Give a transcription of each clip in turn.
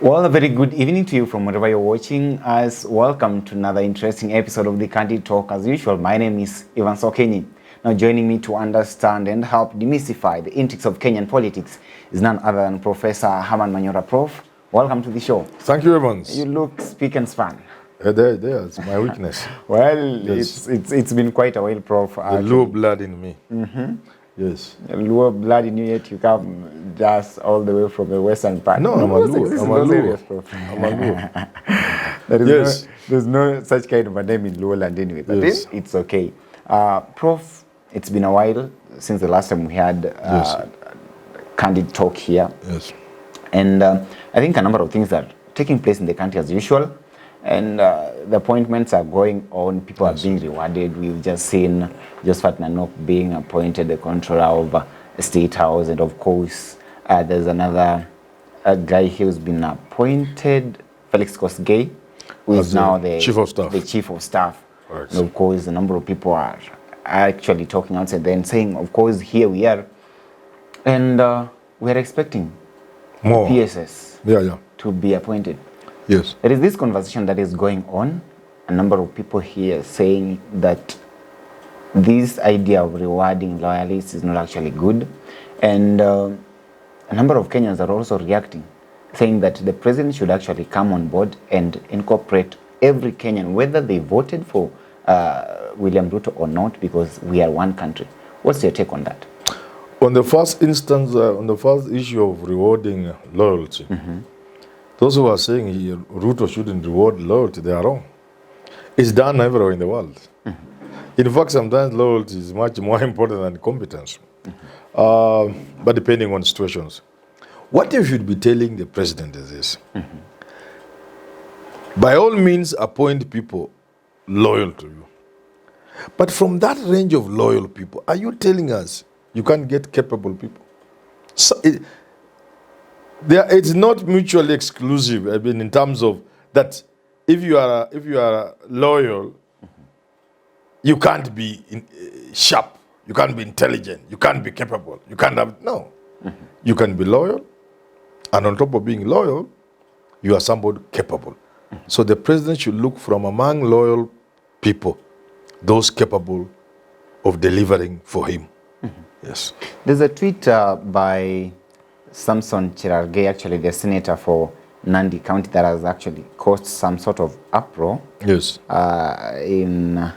Well, a very good evening to you from wherever you're watching us. Welcome to another interesting episode of the Candid Talk. As usual, my name is Ivan Kenyan. Now, joining me to understand and help demystify the intricacies of Kenyan politics is none other than Professor Herman Manyora. Prof, welcome to the show. Thank you, Evans. You look speak and span. There's my weakness. Well, yes. it's been quite a while, Prof. The Luo blood in me. Yes. The Luo blood in you, yet you come just all the way from the western part. No, I'm a Luo. I'm a Luo. There's no such kind of a name in Luo land anyway, but yes. It's okay. Prof, it's been a while since the last time we had Candid Talk here. Yes. And I think a number of things are taking place in the country as usual. And the appointments are going on. People are being rewarded. We've just seen Josephat Nanok being appointed the controller of State House. And of course, there's another guy who's been appointed, Felix Kosgei, who is now the Chief of Staff. The Chief of Staff. Right. And of course, a number of people are actually talking outside there and saying, of course, here we are. And we're expecting more PSS yeah. to be appointed. Yes. There is this conversation that is going on. A number of people here saying that this idea of rewarding loyalists is not actually good. And a number of Kenyans are also reacting, saying that the president should actually come on board and incorporate every Kenyan, whether they voted for William Ruto or not, because we are one country. What's your take on that? On the first instance, on the first issue of rewarding loyalty, those who are saying Ruto shouldn't reward loyalty, they are wrong. It's done everywhere in the world. In fact, sometimes loyalty is much more important than competence. But depending on situations. What you should be telling the president is this. By all means, appoint people loyal to you. But from that range of loyal people, are you telling us you can't get capable people? So it's not mutually exclusive. I mean, in terms of that, if you are loyal, you can't be sharp, you can't be intelligent, you can't be capable, you can't have You can be loyal, and on top of being loyal, you are somebody capable. So the president should look from among loyal people, those capable of delivering for him. Yes. There's a tweet by Samson Cherargei, actually the senator for Nandi County, that has actually caused some sort of uproar in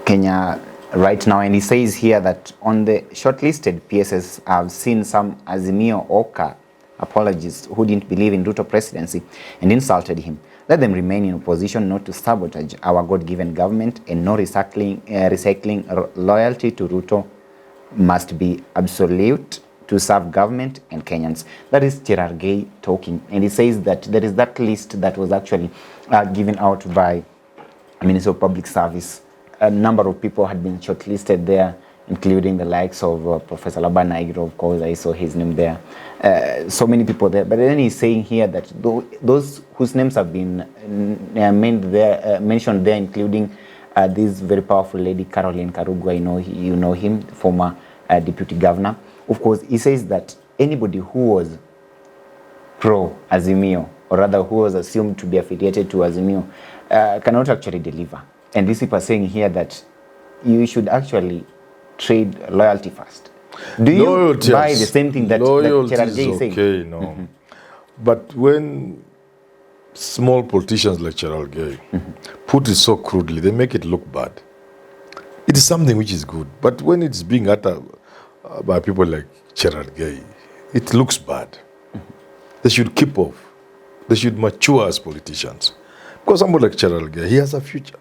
Kenya right now. And he says here that on the shortlisted PSS, I've seen some Azimio Oka apologists who didn't believe in Ruto presidency and insulted him. Let them remain in opposition, not to sabotage our God-given government, and no recycling loyalty to Ruto must be absolute to serve government and Kenyans. That is Cherargei talking. And he says that there is that list that was actually given out by Minister of Public Service. A number of people had been shortlisted there, including the likes of Professor Labanagiro, of course, I saw his name there. So many people there. But then he's saying here that those whose names have been mentioned there, including this very powerful lady, Caroline Karugu, I know you know him, former deputy governor. Of course, he says that anybody who was pro-Azimio, or rather who was assumed to be affiliated to Azimio, cannot actually deliver. And these people are saying here that you should actually trade loyalty first. Do you buy the same thing that Cherargei is saying? Okay, no. But when small politicians like Cherargei put it so crudely, they make it look bad. It is something which is good. But when it's being uttered by people like Cherargei, it looks bad. They should keep off. They should mature as politicians. Because somebody like Cherargei, he has a future.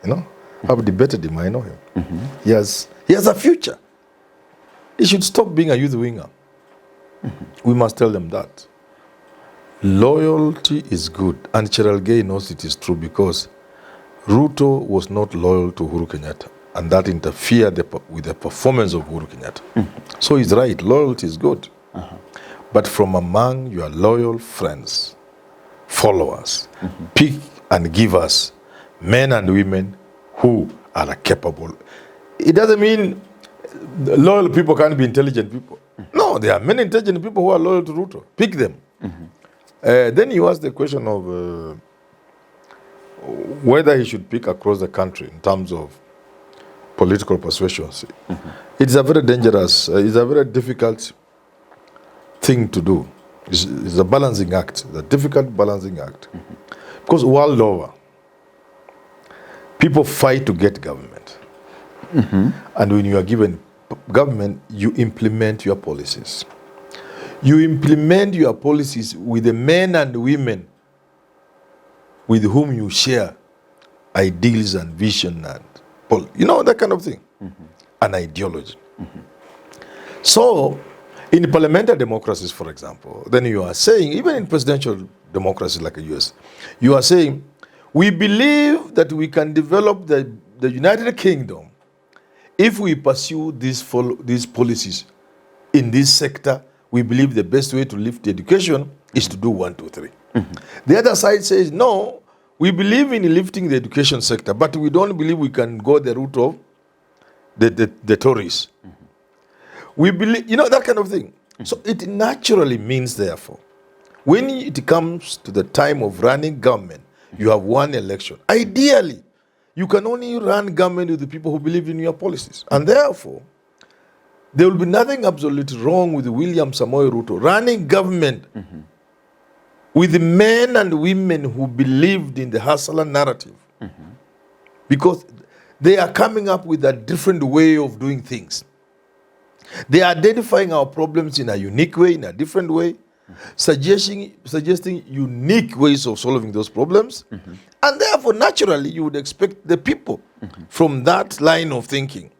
You know? I've debated him, I know him. He has a future. He should stop being a youth winger. We must tell them that. Loyalty is good, and Cherargei knows it is true, because Ruto was not loyal to Uhuru Kenyatta, and that interfered with the performance of Uhuru Kenyatta. So he's right, loyalty is good. But from among your loyal friends, followers, pick and give us men and women who are capable. It doesn't mean loyal people can't be intelligent people. No, there are many intelligent people who are loyal to Ruto. Pick them. Then you ask the question of whether he should pick across the country in terms of political persuasions. It's a very dangerous, it's a very difficult thing to do. It's a balancing act, it's a difficult balancing act. Because world over, people fight to get government. And when you are given government, you implement your policies. You implement your policies with the men and women with whom you share ideals and vision and, that kind of thing. An ideology. So, in parliamentary democracies, for example, then you are saying, even in presidential democracies like the US, you are saying, we believe that we can develop the United Kingdom if we pursue these policies in this sector. We believe the best way to lift education is to do 1, 2, 3. The other side says, no, we believe in lifting the education sector, but we don't believe we can go the route of the Tories. We believe, that kind of thing. So it naturally means, therefore, when it comes to the time of running government, you have one election. Ideally, you can only run government with the people who believe in your policies. And therefore, there will be nothing absolutely wrong with William Samoei Ruto running government with the men and women who believed in the hustler narrative. Because they are coming up with a different way of doing things. They are identifying our problems in a unique way, in a different way, suggesting unique ways of solving those problems. And therefore, naturally, you would expect the people from that line of thinking,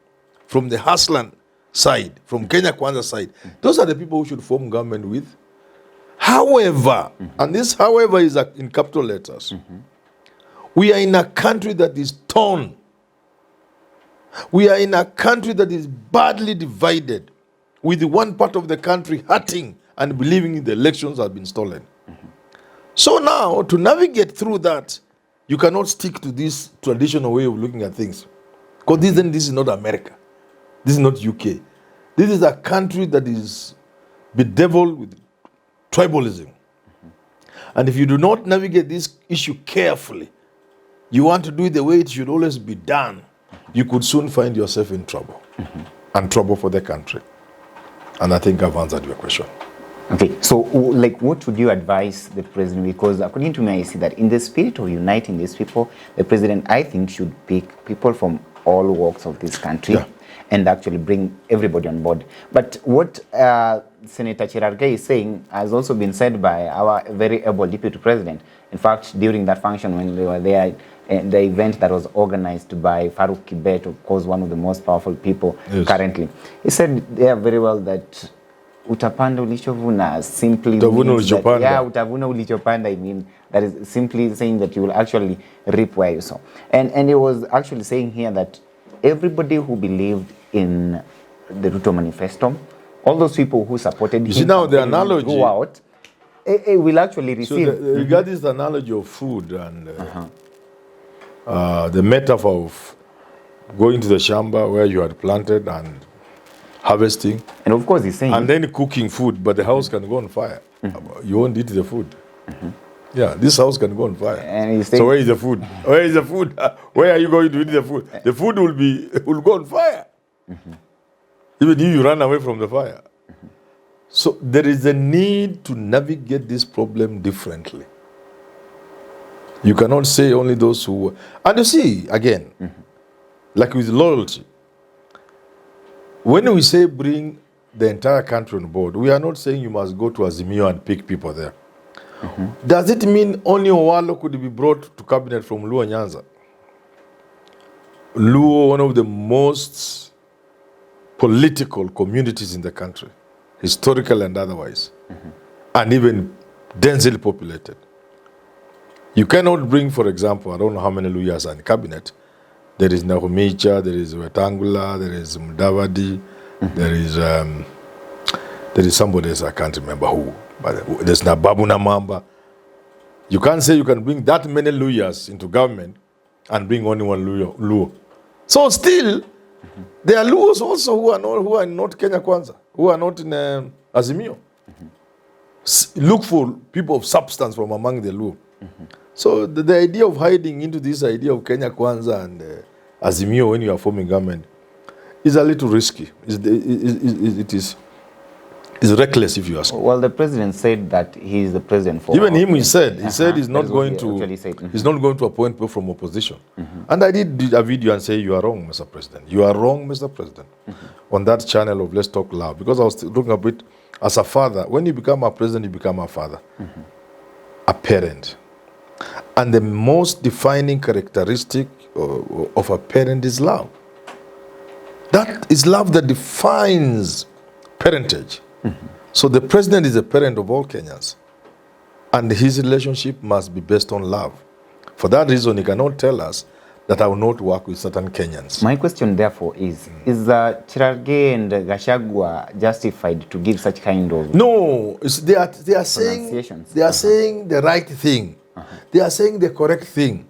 from the hustler side, from Kenya Kwanza side, those are the people who should form government with. However, and this however is in capital letters, we are in a country that is torn. We are in a country that is badly divided, with one part of the country hurting and believing the elections have been stolen. So now, to navigate through that, you cannot stick to this traditional way of looking at things. Because this is not America. This is not UK. This is a country that is bedeviled with tribalism. And if you do not navigate this issue carefully, you want to do it the way it should always be done, you could soon find yourself in trouble. And trouble for the country. And I think I've answered your question. Okay, so what would you advise the president? Because according to me, I see that in the spirit of uniting these people, the president, I think, should pick people from all walks of this country and actually bring everybody on board. But what Senator Cherargei is saying has also been said by our very able deputy president. In fact, during that function when they were there, the event that was organized by Farouk Kibet, of course, one of the most powerful people currently, he said there very well that utapanda ulichovuna simply means that, utavuna ulichopanda, I mean, that is simply saying that you will actually reap where you sow. And he was actually saying here that everybody who believed in the Ruto manifesto, all those people who supported him, now the analogy throughout, will actually receive. So regard this analogy of food and the metaphor of going to the shamba where you had planted and harvesting. And of course he's saying. And then cooking food, but the house can go on fire. You won't eat the food. Yeah, this house can go on fire. And he's saying, so where is the food? Where is the food? Where are you going to eat the food? The food will go on fire. Even if you run away from the fire. So there is a need to navigate this problem differently. You cannot say only those who... And you see, again, like with loyalty, when we say bring the entire country on board, we are not saying you must go to Azimio and pick people there. Does it mean only Owalo could be brought to cabinet from Luo Nyanza? Luo, one of the most political communities in the country, historical and otherwise, and even densely populated. You cannot bring, for example, I don't know how many Luyas are in cabinet. There is Nahumicha, there is Wetangula, there is Mudavadi, there is somebody else, I can't remember who, but there's Nababu Namamba. You can't say you can bring that many Luyas into government and bring only one Luo. So still, there are Luos also who are not Kenya Kwanza, who are not in Azimio. look for people of substance from among the Luo. So the idea of hiding into this idea of Kenya Kwanza and Azimio when you are forming government is a little risky. It is reckless, if you ask me. Well, the president said that he is the president for... Even him, he said he's not going to... He's not going to appoint people from opposition. And I did a video and say, you are wrong, Mr. President. You are wrong, Mr. President. On that channel of Let's Talk Loud. Because I was looking a bit, as a father, when you become a president, you become a father. A parent. And the most defining characteristic of a parent is love. That is love that defines parentage. So the president is a parent of all Kenyans. And his relationship must be based on love. For that reason, he cannot tell us that I will not work with certain Kenyans. My question, therefore, is Cherargei and Gachagua justified to give such kind of... No, they are saying the right thing. They are saying the correct thing.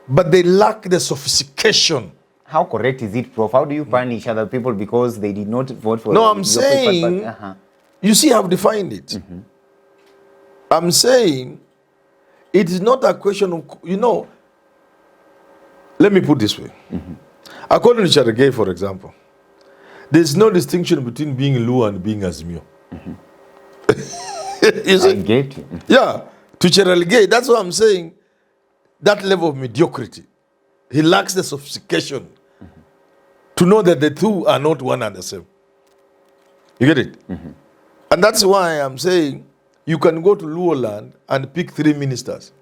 But they lack the sophistication. How correct is it, Prof? How do you punish other people because they did not vote for... No, I'm saying, you see, I've defined it. I'm saying, it is not a question of, let me put this way. According to Cherargei, for example, there's no distinction between being Luo and being Azimio. I get you. Yeah, to Cherargei, that's what I'm saying, that level of mediocrity. He lacks the sophistication to know that the two are not one and the same. You get it? And that's why I'm saying you can go to Luo land and pick 3 ministers.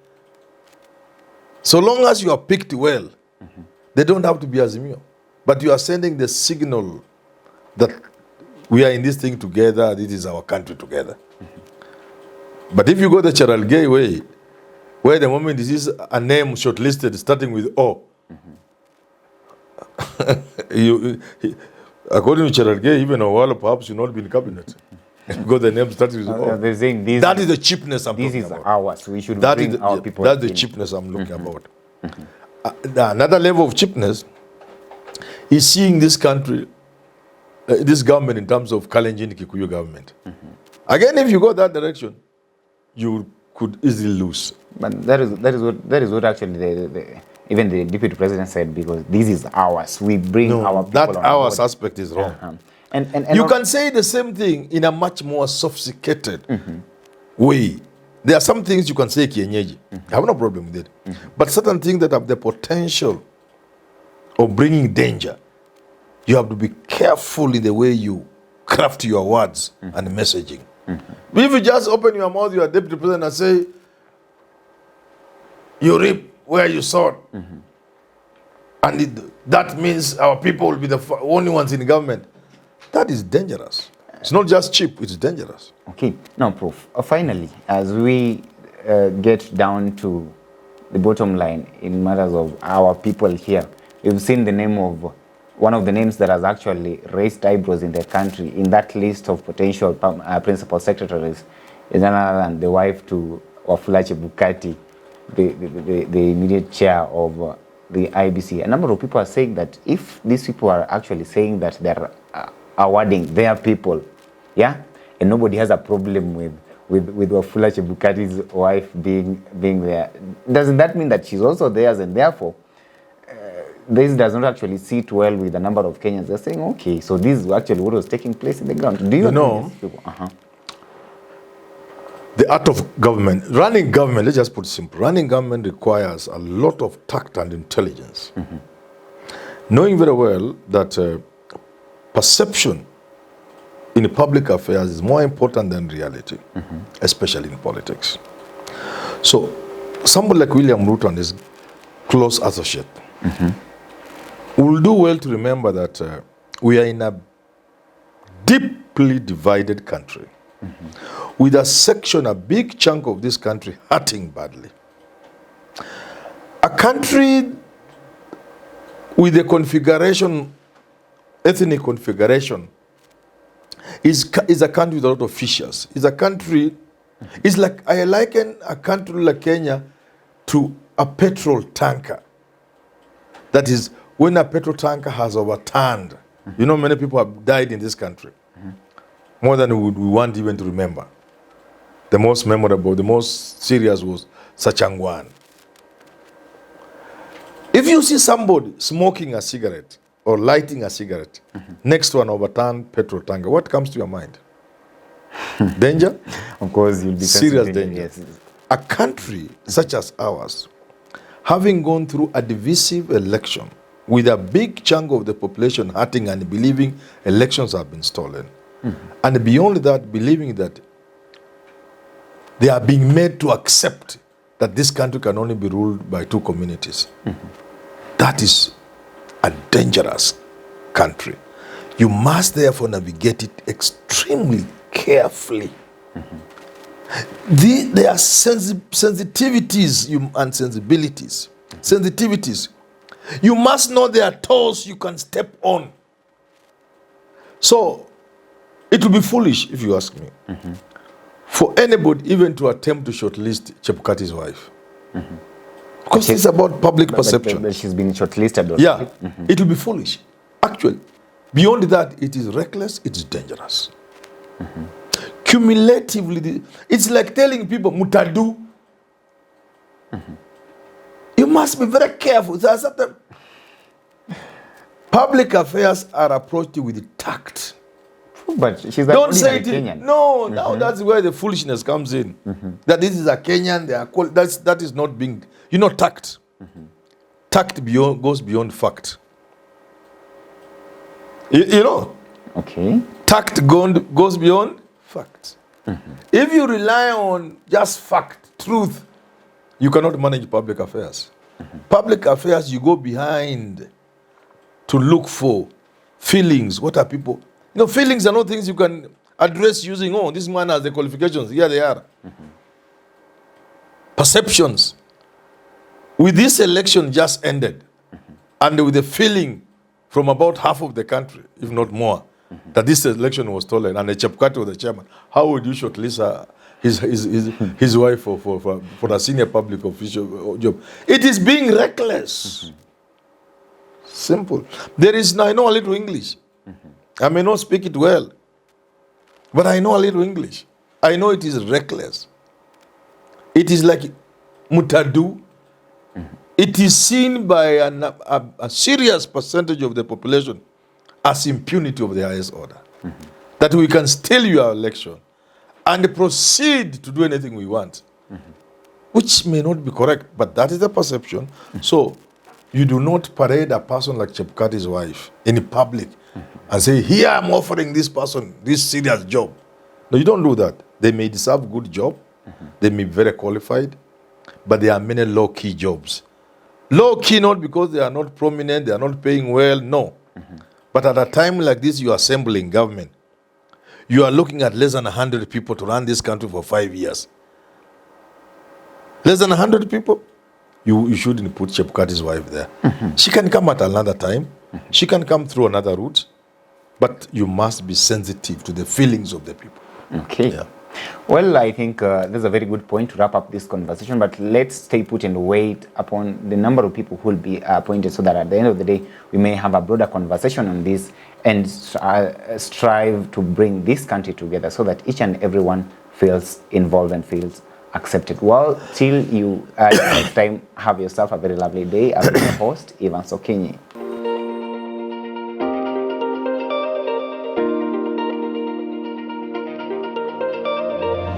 So long as you are picked well, they don't have to be Azimio. But you are sending the signal that we are in this thing together, this is our country together. But if you go the Cherargei way, where the moment this is a name shortlisted starting with O, according to Cherargei, even a while perhaps you not be in cabinet. Because the name starts with O. They're saying this, that is the cheapness I'm talking about. This is ours. We should bring our people. That's the cheapness I'm looking about. Another level of cheapness is seeing this country, this government in terms of Kalenjin Kikuyu government. Again, if you go that direction, you could easily lose. But that is what actually even the deputy president said, because this is ours. We bring our people that on ours board. aspect is wrong. And you can say the same thing in a much more sophisticated way. There are some things you can say kienyeji. I have no problem with it. But certain things that have the potential of bringing danger, you have to be careful in the way you craft your words and messaging. If you just open your mouth, you are deputy president, and say, you reap where you sowed. And that means our people will be the only ones in government. That is dangerous. It's not just cheap, it's dangerous. Okay. Now, Prof, finally, as we get down to the bottom line in matters of our people here, we've seen the name of one of the names that has actually raised eyebrows in the country in that list of potential principal secretaries is none other than the wife to Wafula Chebukati, the immediate chair of the IBC. A number of people are saying that if these people are actually saying that they're awarding their people, yeah, and nobody has a problem with Wafula Chebukati's wife being there, doesn't that mean that she's also theirs, and therefore this does not actually sit well with a number of Kenyans? They're saying, okay, so this is actually what was taking place in the ground. Do you know the art of government, running government, let's just put it simple, running government requires a lot of tact and intelligence. Knowing very well that perception in public affairs is more important than reality, especially in politics. So somebody like William Ruto and his close associate will do well to remember that we are in a deeply divided country with a section, a big chunk of this country hurting badly. A country with a configuration, ethnic configuration, is a country with a lot of fissures. It's a country, it's like, I liken a country like Kenya to a petrol tanker. That is, when a petrol tanker has overturned, many people have died in this country, more than we want even to remember. The most memorable, the most serious was Sachangwan. If you see somebody smoking a cigarette or lighting a cigarette next to an overturned petrol tanker, what comes to your mind? Danger? Of course, you'll be Serious sensitive, danger. yes. A country such as ours, having gone through a divisive election with a big chunk of the population hurting and believing elections have been stolen, and beyond that, believing that they are being made to accept that this country can only be ruled by two communities. That is a dangerous country. You must therefore navigate it extremely carefully. There are sensitivities and sensibilities. Sensitivities. You must know there are toes you can step on. So, it will be foolish, if you ask me, for anybody even to attempt to shortlist Chebukati's wife. Because it's about public perception. But she's been shortlisted already. Yeah, it will be foolish. Actually, beyond that, it is reckless, it is dangerous. Cumulatively, it's like telling people, mutadu. You must be very careful. There are certain public affairs are approached with tact. But she's Don't say it. Kenyan. No, now that's where the foolishness comes in. That this is a Kenyan. They are that is not being, tact. Tact goes beyond fact. You know. Okay. Tact goes beyond fact. If you rely on just fact, truth, you cannot manage public affairs. Public affairs, you go behind to look for feelings. What are people? Feelings are not things you can address using, this man has the qualifications. Here they are. Perceptions. With this election just ended, and with the feeling from about half of the country, if not more, that this election was stolen, and the Chebukati was the chairman, how would you shortlist his wife for a senior public official job? It is being reckless. Simple. I know a little English. I may not speak it well, but I know a little English. I know it is reckless. It is like mutadu. It is seen by a serious percentage of the population as impunity of the highest order. That we can steal your election and proceed to do anything we want, which may not be correct, but that is the perception. So you do not parade a person like Chebukati's wife in public and say, here I'm offering this person this serious job. No, you don't do that. They may deserve good job. They may be very qualified, but there are many low-key jobs. Low-key not because they are not prominent, they are not paying well, no. But at a time like this, you are assembling government. You are looking at less than 100 people to run this country for 5 years. Less than 100 people? You shouldn't put Chebukati's wife there. She can come at another time. She can come through another route. But you must be sensitive to the feelings of the people. Okay. Yeah. Well, I think that's a very good point to wrap up this conversation, but let's stay put and wait upon the number of people who will be appointed so that at the end of the day, we may have a broader conversation on this and strive to bring this country together so that each and everyone feels involved and feels accepted. Well, till you next time, have yourself a very lovely day. I've been your host, Ivan Sokinyi.